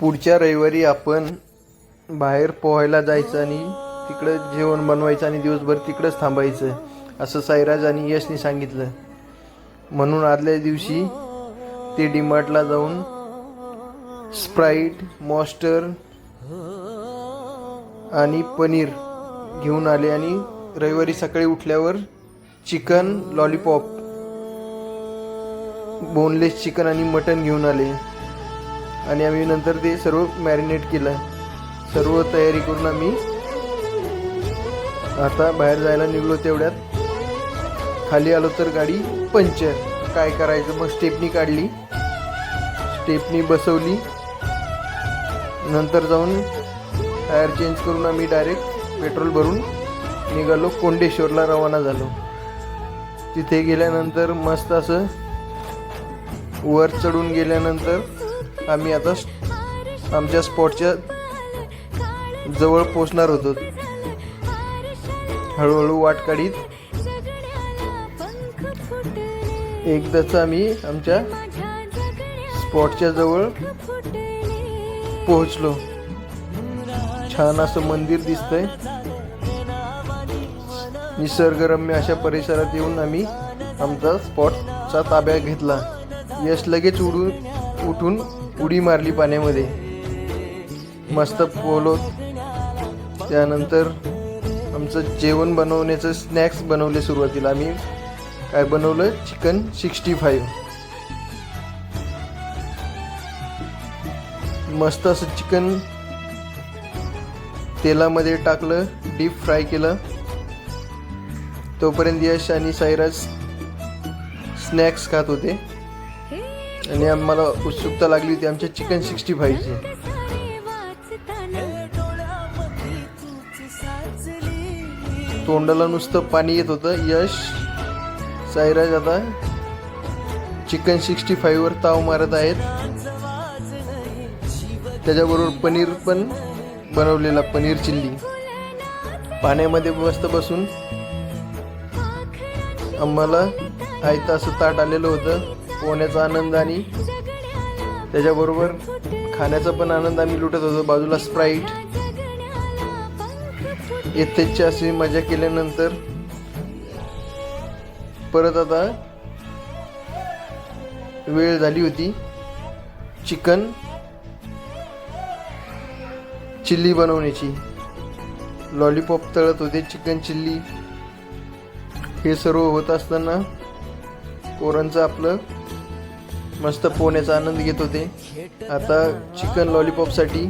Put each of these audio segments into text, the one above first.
पुढच्या रविवारी आपण बाहेर पोहायला जायचं आणि तिकडं जेवण बनवायचं आणि दिवसभर तिकडंच थांबायचं असं साईराज आणि यशनी सांगितलं. म्हणून आदल्या दिवशी ते डीमार्टला जाऊन स्प्राईट, मॉन्स्टर आणि पनीर घेऊन आले आणि रविवारी सकाळी उठल्यावर चिकन लॉलीपॉप, बोनलेस चिकन आणि मटण घेऊन आले आणि आम्ही नंतर ते सर्व मॅरिनेट केलं. सर्व तयारी करून आम्ही आता बाहेर जायला निघलो. तेवढ्यात खाली आलो तर गाडी पंक्चर. काय करायचं, मग स्टेपनी काढली, स्टेपनी बसवली, नंतर जाऊन टायर चेंज करून आम्ही डायरेक्ट पेट्रोल भरून निघालो. कोंडेश्वरला रवाना झालो. तिथे गेल्यानंतर मस्त असं वर चढून गेल्यानंतर आम्ही आता आमच्या स्पॉटच्या जवळ पोचणार होतो. हळूहळू वाट काढीत एकदाच आम्ही आमच्या स्पॉटच्या जवळ पोहोचलो. छान असं मंदिर दिसतंय. निसर्गरम्य अशा परिसरात येऊन आम्ही आमचा स्पॉटचा ताब्या घेतला. यश लगेच उठून उडी मारली पाण्यामध्ये. मस्त पोहलो. त्यानंतर आमचं जेवण बनवण्याचं स्नॅक्स बनवले. सुरुवातीला आम्ही काय बनवलं, चिकन 65. मस्त असं चिकन तेलामध्ये टाकलं, डीप फ्राय केलं. तोपर्यंत यश आणि साईराज स्नॅक्स खात होते आणि आम्हाला उत्सुकता लागली होती आमच्या चिकन 65ची. तोंडाला नुसतं पाणी येत होतं. यश, साईराज आता चिकन 65वर ताव मारत आहेत. त्याच्याबरोबर पनीर पण बनवलेला, पनीर चिल्ली. पाण्यामध्ये मस्त बसून आम्हाला आयतं असं ताट आलेलं होतं. पोहण्याचा आनंद आणि त्याच्याबरोबर खाण्याचा पण आनंद आम्ही लुटत होतो. बाजूला स्प्राईट. यथेच्छा अशी मजा केल्यानंतर परत आता वेळ झाली होती चिकन चिल्ली बनवण्याची. लॉलीपॉप तळत होते, चिकन चिल्ली. हे सर्व होत असताना पोरांचं आपलं मस्त पोहण्याचा आनंद घेत होते. आता चिकन लॉलीपॉपसाठी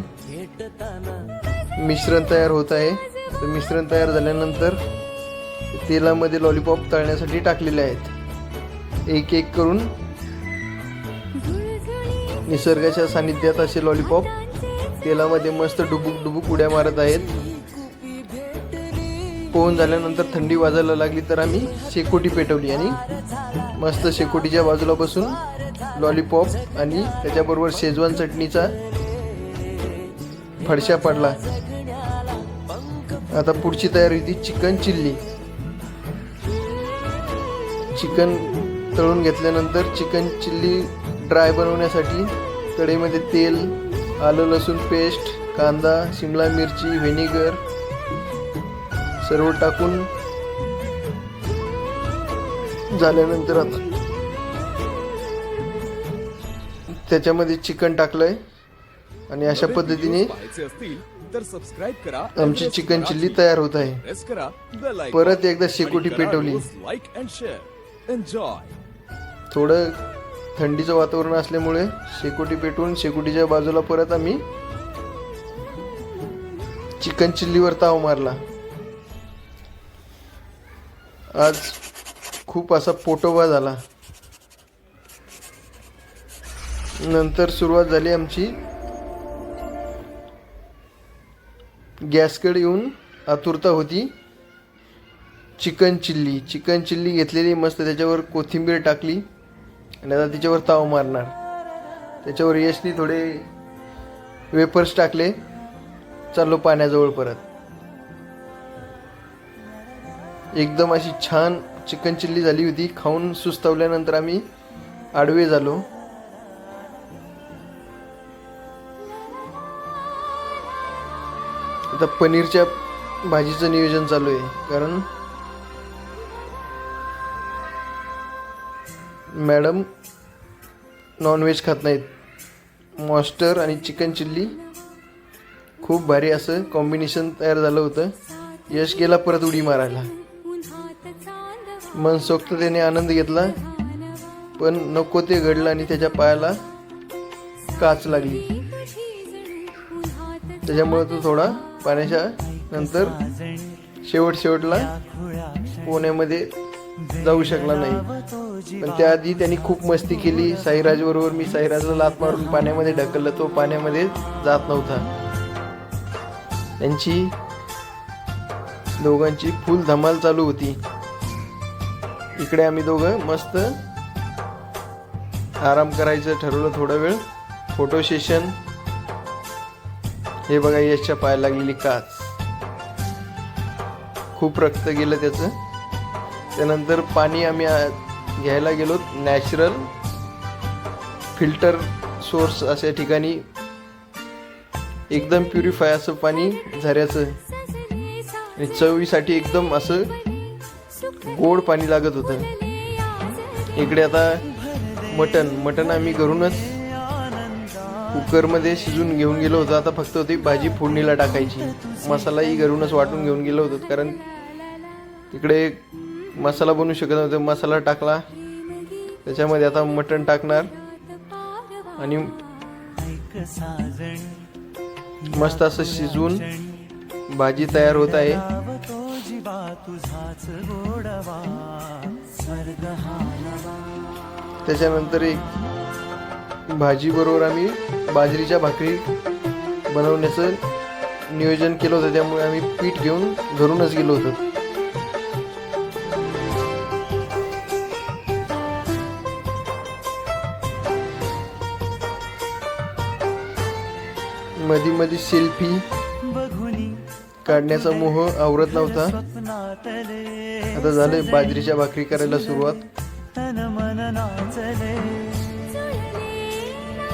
मिश्रण तयार होत आहे. तर मिश्रण तयार झाल्यानंतर तेलामध्ये लॉलीपॉप तळण्यासाठी टाकलेले आहेत. एक एक करून निसर्गाच्या सानिध्यात असे लॉलीपॉप तेलामध्ये मस्त डुबुक डुबुक उड्या मारत आहेत. पोहून झाल्यानंतर थंडी वाजायला लागली तर आम्ही शेकोटी पेटवली आणि मस्त शेकोटीच्या बाजूला बसून लॉलीपॉप आणि त्याच्याबरोबर शेजवान चटणीचा फडशा पडला. आता पुढची तयारी होती चिकन चिल्ली. चिकन तळून घेतल्यानंतर चिकन चिल्ली ड्राय बनवण्यासाठी कढईमध्ये तेल, आलं लसूण पेस्ट, कांदा, शिमला मिरची, व्हिनेगर सर्व टाकून झाल्यानंतर आता त्याच्यामध्ये चिकन टाकलंय आणि अशा पद्धतीने आमची चिकन चिल्ली तयार होत आहे. परत एकदा शेकोटी पेटवली. थोडं थंडीचं वातावरण असल्यामुळे शेकोटी पेटवून शेकोटीच्या बाजूला परत आम्ही चिकन चिल्लीवर ताव मारला. आज खूप असा पोटोबा झाला. नंतर सुरुवात झाली आमची गॅसकडे येऊन आतुरता होती चिकन चिल्ली. चिकन चिल्ली घेतलेली मस्त, त्याच्यावर कोथिंबीर टाकली आणि आता तिच्यावर ताव मारणार. त्याच्यावर यशनी थोडे वेपर्स टाकले. चाललो पाण्याजवळ परत. एकदम अशी छान चिकन चिल्ली झाली होती. खाऊन सुस्तावल्यानंतर आम्ही आडवे झालो. आता पनीरच्या भाजीचं नियोजन चालू आहे, कारण मॅडम नॉनव्हेज खात नाहीत. मॉस्टर आणि चिकन चिल्ली खूप भारी असं कॉम्बिनेशन तयार झालं होतं. यश गेला परत उडी मारायला. मनसोक्ततेने आनंद घेतला, पण नको ते घडलं आणि त्याच्या पायाला काच लागली. त्याच्यामुळे तो थोडा पाण्याच्या नंतर शेवटला पोहण्यामध्ये जाऊ शकला नाही. पण त्याआधी त्यांनी खूप मस्ती केली साईराज बरोबर. मी साईराजला लात मारून पाण्यामध्ये ढकललं, तो पाण्यामध्ये जात नव्हता. त्यांची दोघांची फुल धमाल चालू होती. इकडे आम्ही दोघं मस्त आराम करायचं ठरवलं थोडा वेळ. Photo session. हे बघा यशच्या पायाला लागलेली काच, खूप रक्त गेलं त्याचं. त्यानंतर पाणी आम्ही घ्यायला गेलो नॅचरल फिल्टर सोर्स अशा ठिकाणी. एकदम प्युरिफाय असं पाणी झऱ्याचं आणि चवीसाठी एकदम असं गोड पाणी लागत होतं. इकडे आता मटण आम्ही घरूनच कुकरमध्ये शिजून घेऊन गेलो होतो. आता फक्त होती भाजी फोडणीला टाकायची. मसालाही घरूनच वाटून घेऊन गेलो होतो, कारण इकडे मसाला बनवू शकत नव्हतं. मसाला टाकला, त्याच्यामध्ये आता मटण टाकणार आणि मस्त असं शिजवून भाजी तयार होत आहे. त्याच्यानंतर एक भाजी बरोबर आम्ही बाजरीच्या भाकरी बनवण्याचं नियोजन केलं होतं. त्यामुळे आम्ही पीठ घेऊन घरूनच गेलो होतो. मध्ये सेल्फी काढण्याचा मोह आवरत नव्हता. आता झाले बाजरीच्या भाकरी करायला सुरुवात.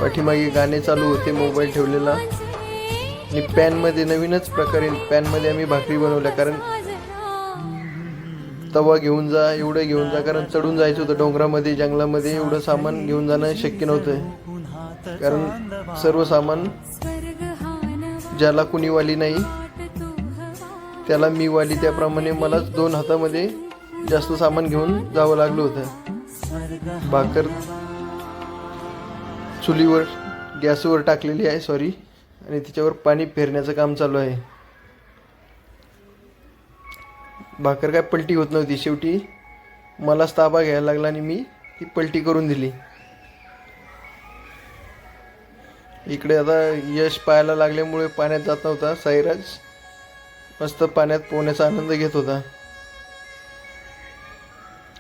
पाठीमागे गाणे चालू होते, मोबाईल ठेवलेला. आणि पॅनमध्ये नवीनच प्रकारे पॅनमध्ये आम्ही भाकरी बनवल्या, कारण तवा घेऊन जा, एवढं घेऊन जा, कारण चढून जायचं होतं डोंगरामध्ये, जंगलामध्ये. एवढं सामान घेऊन जाणं शक्य नव्हतं, कारण सर्व सामान ज्याला कुणी वाली नाही त्याला मी वाली. त्याप्रमाणे मलाच 2 हातामध्ये जास्त सामान घेऊन जावं लागलं होतं. भाकर चुलीवर गॅसवर टाकलेली आहे आणि तिच्यावर पाणी फेरण्याचं काम चालू आहे. भाकर काय पलटी होत नव्हती. शेवटी मलाच ताबा घ्यायला लागला आणि मी ती पलटी करून दिली. इकडे आता यश पायाला लागल्यामुळे पाण्यात जात नव्हता. साईराज मस्त पाण्यात पोहण्याचा आनंद घेत होता.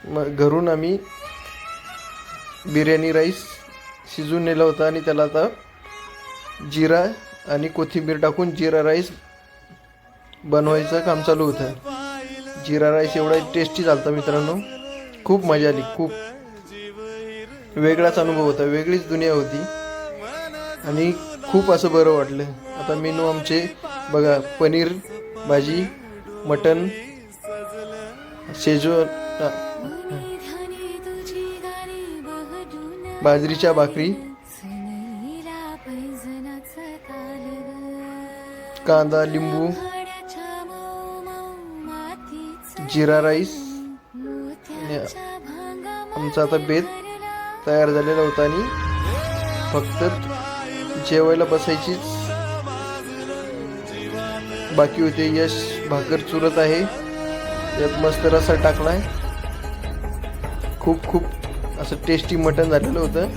मग घरून आम्ही बिर्याणी राईस शिजून नेला होता आणि त्याला आता जिरा आणि कोथिंबीर टाकून जिरा राईस बनवायचं काम चालू होतं. जिरा राईस एवढा टेस्टी झालता मित्रांनो, खूप मजा आली. खूप वेगळाच अनुभव होता, वेगळीच दुनिया होती आणि खूप असं बरं वाटलं. आता मेनू आमचे बघा, पनीर भाजी, मटण, शेजवान, बाजरीच्या भाकरी, कांदा, लिंबू, जिरा राईस. आमचा आता बेत तयार झालेला होता आणि फक्त जेवायला बसायचीच बाकी होते. यश भाकर चुरत आहे, यात मस्त रस्सा टाकलाय. खूप असं टेस्टी मटण झालेलं होतं.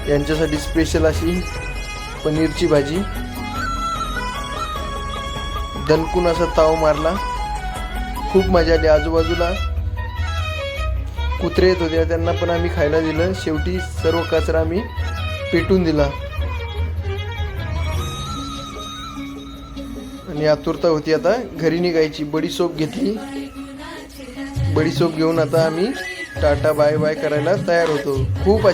यांच्यासाठी स्पेशल अशी पनीरची भाजी, दणकून असा ताव मारला. खूप मजा आली. आजूबाजूला कुत्रे येत होते, त्यांना पण आम्ही खायला दिलं. शेवटी सर्व कचरा आम्ही पेटून दिला आणि आतुरता होती आता घरी निघायची. बडीशोप घेतली. बडीशोप घेऊन आता आम्ही टाटा बाय बाय करायला तयार होतो. खूप